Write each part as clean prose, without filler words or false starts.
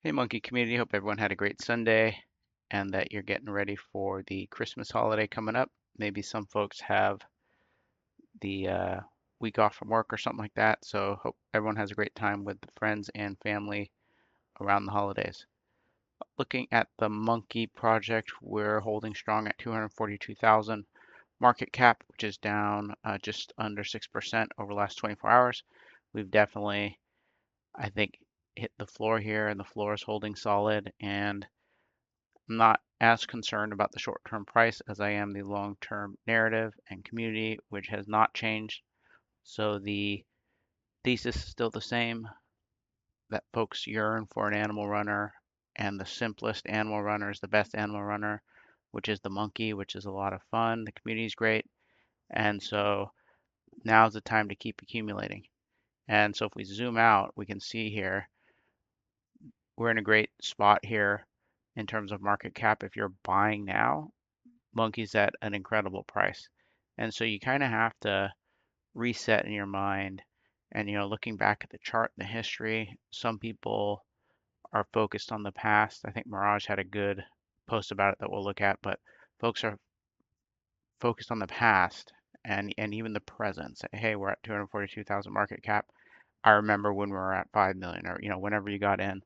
Hey, Monkey community. Hope everyone had a great Sunday and that you're getting ready for the Christmas holiday coming up. Maybe some folks have the week off from work or something like that. So, hope everyone has a great time with friends and family around the holidays. Looking at the Monkey project, we're holding strong at 242,000 market cap, which is down just under 6% over the last 24 hours. We've definitely, I think, hit the floor here, and the floor is holding solid. And I'm not as concerned about the short-term price as I am the long-term narrative and community, which has not changed. So the thesis is still the same, that folks yearn for an animal runner, and the simplest animal runner is the best animal runner, which is the monkey, which is a lot of fun. The community is great. And so now's the time to keep accumulating. And so if we zoom out, we can see here, we're in a great spot here in terms of market cap. If you're buying now, Monkey's at an incredible price. And so you kind of have to reset in your mind. And, looking back at the chart and the history, some people are focused on the past. I think Mirage had a good post about it that we'll look at, but folks are focused on the past and even the present. Say, hey, we're at 242,000 market cap. I remember when we were at 5 million or, whenever you got in.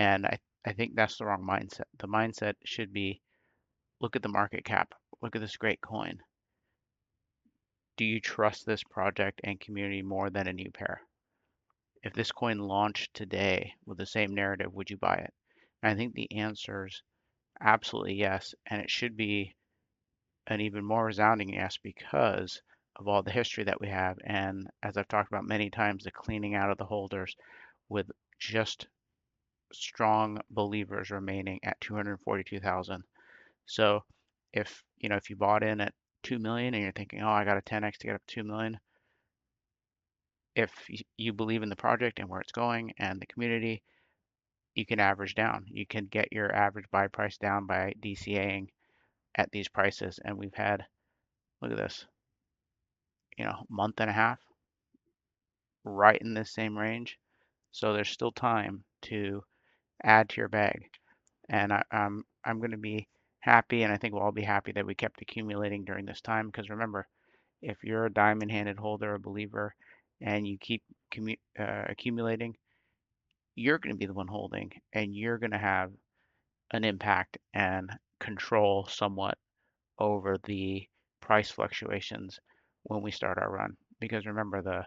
And I think that's the wrong mindset. The mindset should be look at the market cap, look at this great coin. Do you trust this project and community more than a new pair? If this coin launched today with the same narrative, would you buy it? And I think the answer is absolutely yes. And it should be an even more resounding yes because of all the history that we have. And as I've talked about many times, the cleaning out of the holders with just strong believers remaining at 242,000. So if you bought in at 2 million and you're thinking, oh, I got a 10x to get up to 2 million, if you believe in the project and where it's going and the community, you can average down. You can get your average buy price down by DCAing at these prices. And we've had, look at this, month and a half right in this same range. So there's still time to add to your bag. And I'm going to be happy, and I think we'll all be happy that we kept accumulating during this time. Because remember, if you're a diamond-handed holder, a believer, and you keep accumulating, you're going to be the one holding, and you're going to have an impact and control somewhat over the price fluctuations when we start our run. Because remember, the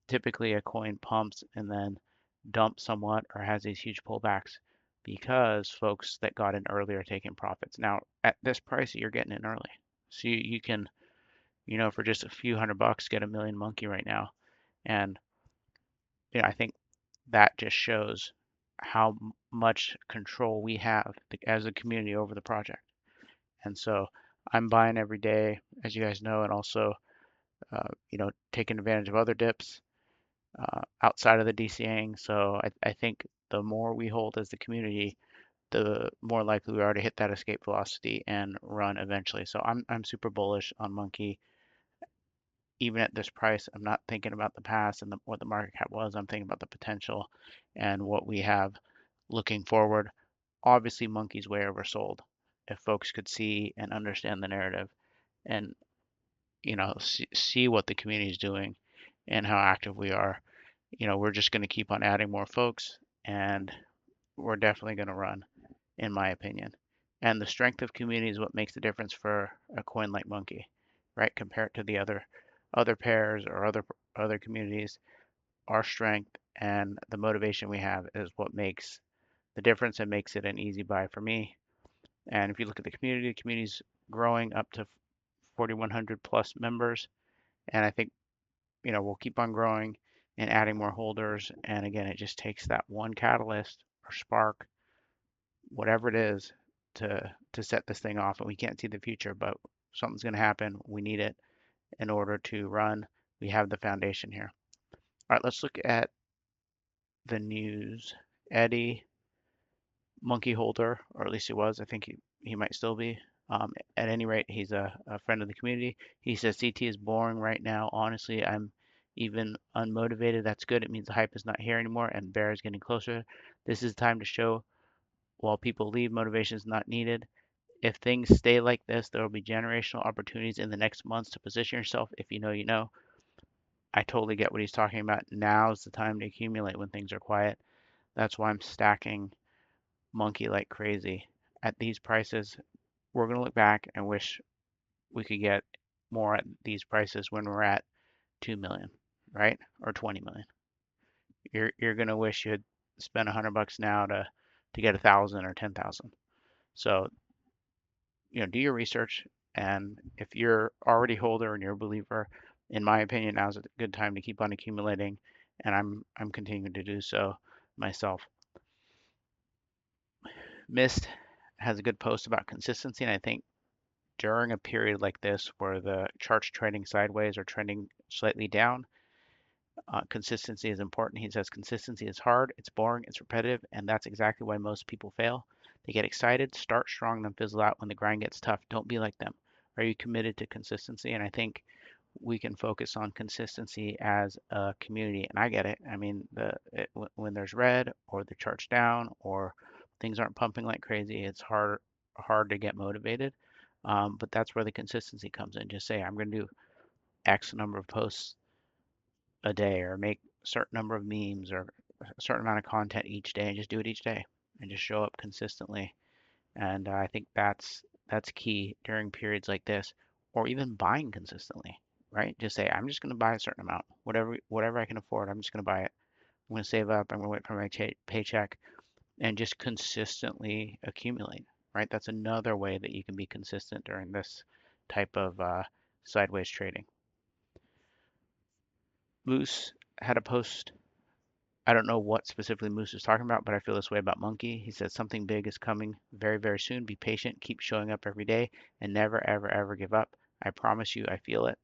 typically a coin pumps and then dumps somewhat or has these huge pullbacks because folks that got in early are taking profits. Now, at this price, you're getting in early. So you can, for just a few $100, get a million monkey right now. And I think that just shows how much control we have as a community over the project. And so I'm buying every day, as you guys know, and also, taking advantage of other dips outside of the DCAing. So I think the more we hold as the community, the more likely we are to hit that escape velocity and run eventually. So I'm super bullish on Monkey. Even at this price, I'm not thinking about the past and what the market cap was. I'm thinking about the potential and what we have looking forward. Obviously, Monkey's way oversold. If folks could see and understand the narrative and see what the community is doing and how active we are, we're just going to keep on adding more folks, and we're definitely going to run, in my opinion. And the strength of community is what makes the difference for a coin like Monkey, right? Compared to the other pairs or other communities, our strength and the motivation we have is what makes the difference and makes it an easy buy for me. And if you look at the community's growing up to 4,100 plus members, and I think we'll keep on growing and adding more holders. And again, it just takes that one catalyst or spark, whatever it is, to set this thing off. And we can't see the future, but something's going to happen. We need it in order to run. We have the foundation here. All right, let's look at the news. Eddie, monkey holder, or at least he was. I think he might still be. At any rate, he's a friend of the community. He says CT is boring right now. Honestly, I'm even unmotivated. That's good. It means the hype is not here anymore and bear is getting closer. This is time to show while people leave, motivation is not needed. If things stay like this, there will be generational opportunities in the next months to position yourself. If you know, you know. I totally get what he's talking about. Now's the time to accumulate when things are quiet. That's why I'm stacking monkey like crazy. At these prices, we're going to look back and wish we could get more at these prices when we're at 2 million, right? Or 20 million. You're going to wish you had spent $100 now to get 1,000 or 10,000. So, do your research, and if you're already holder and you're a believer, in my opinion, now's a good time to keep on accumulating, and I'm continuing to do so myself. Mist has a good post about consistency, and I think during a period like this where the chart's trending sideways or trending slightly down, consistency is important. He says consistency is hard, it's boring, it's repetitive, and that's exactly why most people fail. They get excited, start strong, then fizzle out when the grind gets tough. Don't be like them. Are you committed to consistency? And I think we can focus on consistency as a community. And I get it. I mean, when there's red or the chart's down or things aren't pumping like crazy, it's hard to get motivated. But that's where the consistency comes in. Just say, I'm going to do X number of posts a day or make a certain number of memes or a certain amount of content each day and just do it each day and just show up consistently. And I think that's key during periods like this, or even buying consistently, right? Just say, I'm just going to buy a certain amount, whatever I can afford. I'm just going to buy it. I'm going to save up. I'm going to wait for my paycheck and just consistently accumulate, right? That's another way that you can be consistent during this type of sideways trading. Moose had a post. I don't know what specifically Moose is talking about, but I feel this way about Monkey. He said something big is coming very, very soon. Be patient, keep showing up every day, and never, ever, ever give up. I promise you, I feel it.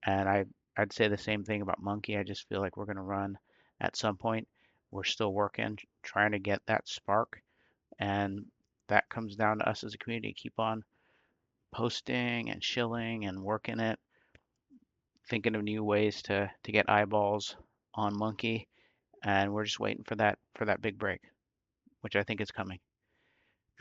And I'd say the same thing about Monkey. I just feel like we're going to run at some point. We're still working, trying to get that spark, and that comes down to us as a community. Keep on posting and shilling and working it, thinking of new ways to get eyeballs on Monkey, and we're just waiting for that big break, which I think is coming.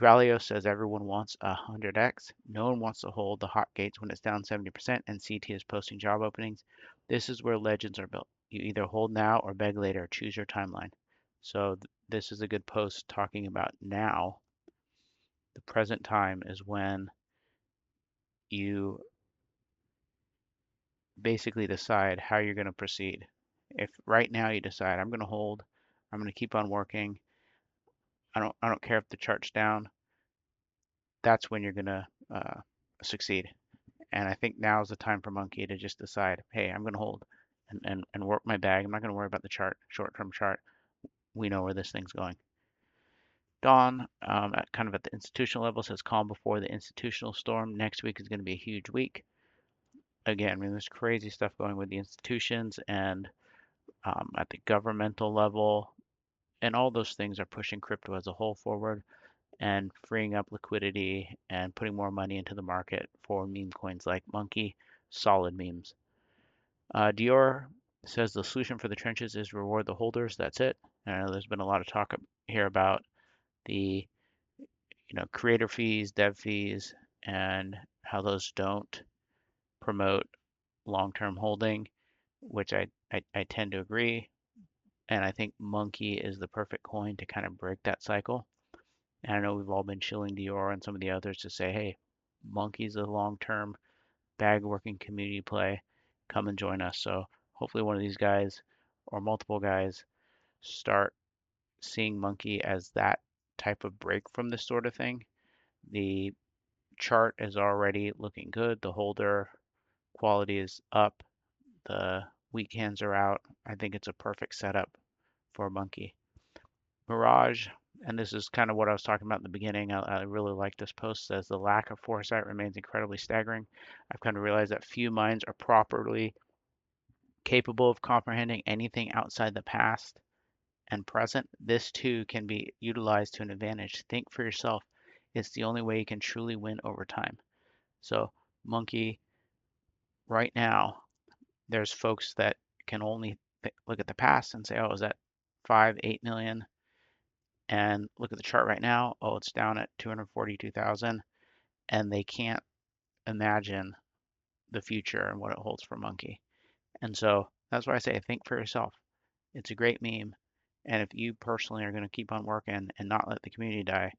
Dralio says everyone wants a 100x. No one wants to hold the hot gates when it's down 70% and CT is posting job openings. This is where legends are built. You either hold now or beg later. Choose your timeline. So this is a good post talking about now. The present time is when you basically decide how you're going to proceed. If right now you decide I'm going to hold, I'm going to keep on working. I don't care if the chart's down. That's when you're going to succeed. And I think now is the time for Monkey to just decide, hey, I'm going to hold and work my bag. I'm not going to worry about the chart, short-term chart. We know where this thing's going. Dawn, kind of at the institutional level, says calm before the institutional storm. Next week is going to be a huge week. Again, I mean, there's crazy stuff going with the institutions and at the governmental level, and all those things are pushing crypto as a whole forward and freeing up liquidity and putting more money into the market for meme coins like Monkey, solid memes. Dior says the solution for the trenches is reward the holders. That's it. I know there's been a lot of talk here about the creator fees, dev fees, and how those don't promote long-term holding, which I tend to agree. And I think Monkey is the perfect coin to kind of break that cycle. And I know we've all been shilling Dior and some of the others to say, hey, Monkey's a long-term bag working community play. Come and join us. So hopefully one of these guys or multiple guys start seeing Monkey as that type of break from this sort of thing. The chart is already looking good. The holder quality is up. The weak hands are out. I think it's a perfect setup for Monkey. Mirage, and this is kind of what I was talking about in the beginning. I really like this post. Says the lack of foresight remains incredibly staggering. I've kind of realized that few minds are properly capable of comprehending anything outside the past and present. This too can be utilized to an advantage. Think for yourself. It's the only way you can truly win over time. So, Monkey, right now, there's folks that can only look at the past and say, oh, is that 5, 8 million? And look at the chart right now. Oh, it's down at 242,000, and they can't imagine the future and what it holds for Monkey. And so that's why I say think for yourself. It's a great meme. And if you personally are going to keep on working and not let the community die,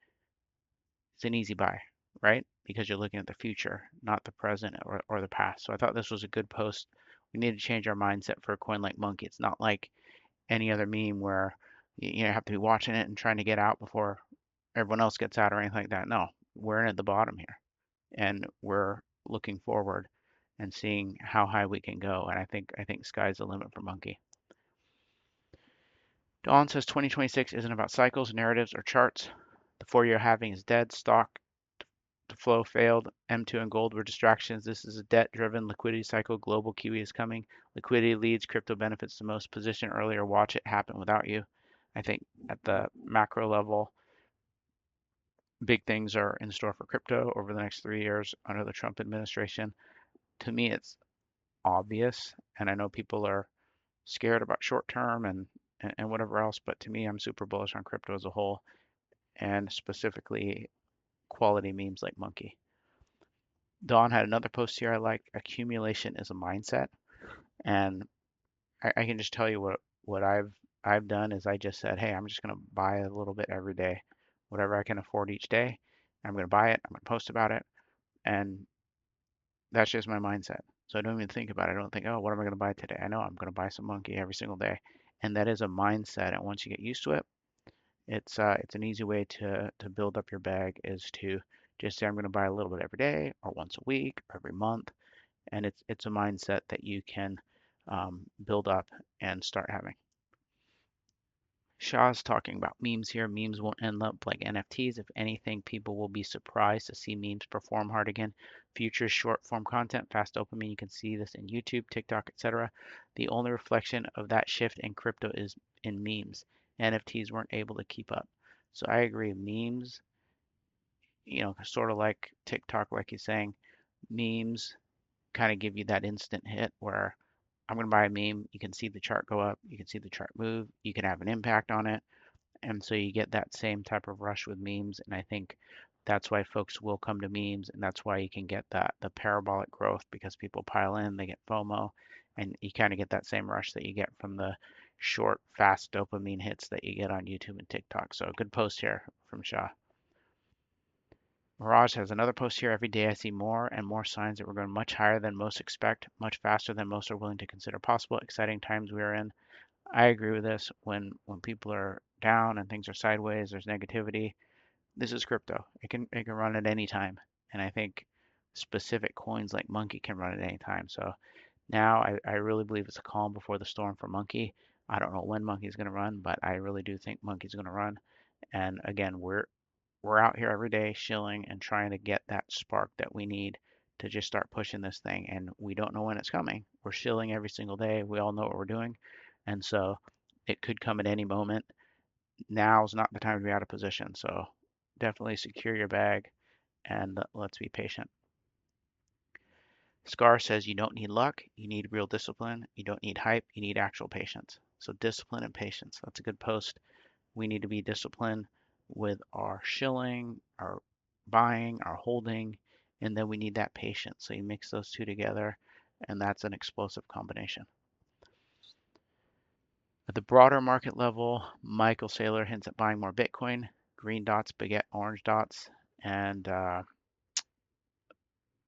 it's an easy buy, right? Because you're looking at the future, not the present or the past. So I thought this was a good post. We need to change our mindset for a coin like Monkey. It's not like any other meme where you have to be watching it and trying to get out before everyone else gets out or anything like that. No, we're in at the bottom here and we're looking forward and seeing how high we can go. And I think sky's the limit for Monkey. Dawn says 2026 isn't about cycles, narratives, or charts. The 4-year halving is dead. Stock to flow failed. M2 and gold were distractions. This is a debt-driven liquidity cycle. Global QE is coming. Liquidity leads. Crypto benefits the most. Position earlier. Watch it happen without you. I think at the macro level, big things are in store for crypto over the next 3 years under the Trump administration. To me, it's obvious, and I know people are scared about short term and whatever else, but to me, I'm super bullish on crypto as a whole, and specifically quality memes like Monkey. Don had another post here I like. Accumulation is a mindset, and I can just tell you what I've done is I just said, hey, I'm just gonna buy a little bit every day, whatever I can afford each day. I'm gonna buy it. I'm gonna post about it, and that's just my mindset. So I don't even think about it. I don't think, oh, what am I going to buy today? I know I'm going to buy some Monkey every single day, and that is a mindset. And once you get used to it, it's an easy way to build up your bag is to just say I'm going to buy a little bit every day, or once a week, or every month, and it's a mindset that you can build up and start having. Shah's talking about memes here. Memes won't end up like NFTs. If anything, people will be surprised to see memes perform hard again. Future short form content, fast dopamine. You can see this in YouTube, TikTok, etc. The only reflection of that shift in crypto is in memes. NFTs weren't able to keep up. So I agree. Memes, sort of like TikTok, like he's saying, memes kind of give you that instant hit where I'm going to buy a meme. You can see the chart go up. You can see the chart move. You can have an impact on it, and so you get that same type of rush with memes, and I think that's why folks will come to memes, and that's why you can get that the parabolic growth because people pile in, they get FOMO, and you kind of get that same rush that you get from the short, fast dopamine hits that you get on YouTube and TikTok. So a good post here from Shah. Mirage has another post here. Every day I see more and more signs that we're going much higher than most expect, much faster than most are willing to consider possible. Exciting times we are in. I agree with this. When people are down and things are sideways, there's negativity. This is crypto. It can run at any time, and I think specific coins like Monkey can run at any time. So now I really believe it's a calm before the storm for Monkey. I don't know when Monkey's going to run, but I really do think Monkey's going to run. And again, we're out here every day shilling and trying to get that spark that we need to just start pushing this thing. And we don't know when it's coming. We're shilling every single day. We all know what we're doing. And so it could come at any moment. Now's not the time to be out of position. So definitely secure your bag and let's be patient. Scar says you don't need luck, you need real discipline. You don't need hype, you need actual patience. So discipline and patience. That's a good post. We need to be disciplined with our shilling, our buying, our holding, and then we need that patience. So you mix those two together, and that's an explosive combination. At the broader market level, Michael Saylor hints at buying more Bitcoin. Green dots beget orange dots. And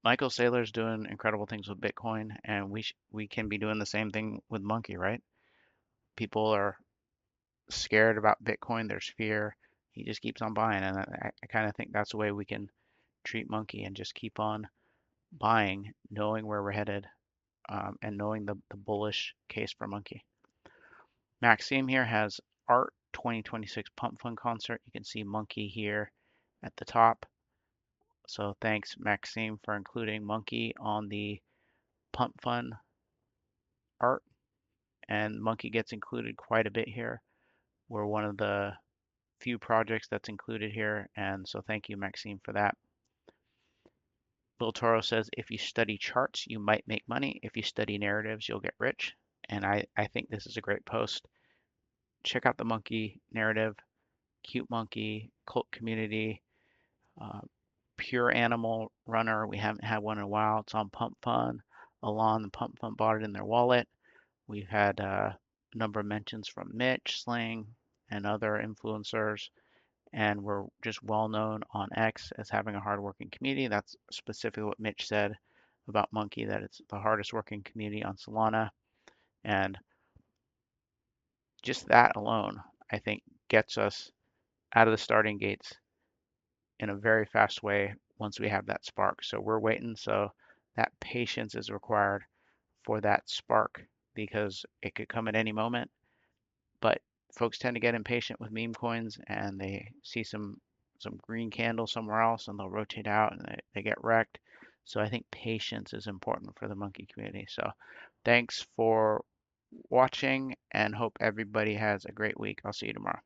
Michael Saylor's doing incredible things with Bitcoin, and we can be doing the same thing with Monkey, right? People are scared about Bitcoin. There's fear. He just keeps on buying, and I kind of think that's the way we can treat Monkey and just keep on buying, knowing where we're headed, and knowing the bullish case for Monkey. Maxime here has Art 2026 Pump Fund concert. You can see Monkey here at the top. So thanks, Maxime, for including Monkey on the Pump Fund art. And Monkey gets included quite a bit here. We're one of the few projects that's included here. And so thank you, Maxime, for that. Bill Toro says, if you study charts, you might make money. If you study narratives, you'll get rich. And I think this is a great post. Check out the monkey narrative, cute monkey, cult community, uh, pure animal runner. We haven't had one in a while. It's on Pump Fun. Alon and Pump Fun bought it in their wallet. We've had a number of mentions from Mitch, Sling, and other influencers, and we're just well known on X as having a hardworking community. That's specifically what Mitch said about Monkey, that it's the hardest working community on Solana. And just that alone, I think, gets us out of the starting gates in a very fast way once we have that spark. So we're waiting. So that patience is required for that spark because it could come at any moment. But folks tend to get impatient with meme coins and they see some green candle somewhere else and they'll rotate out and they get wrecked. So I think patience is important for the monkey community. So thanks for watching and hope everybody has a great week. I'll see you tomorrow.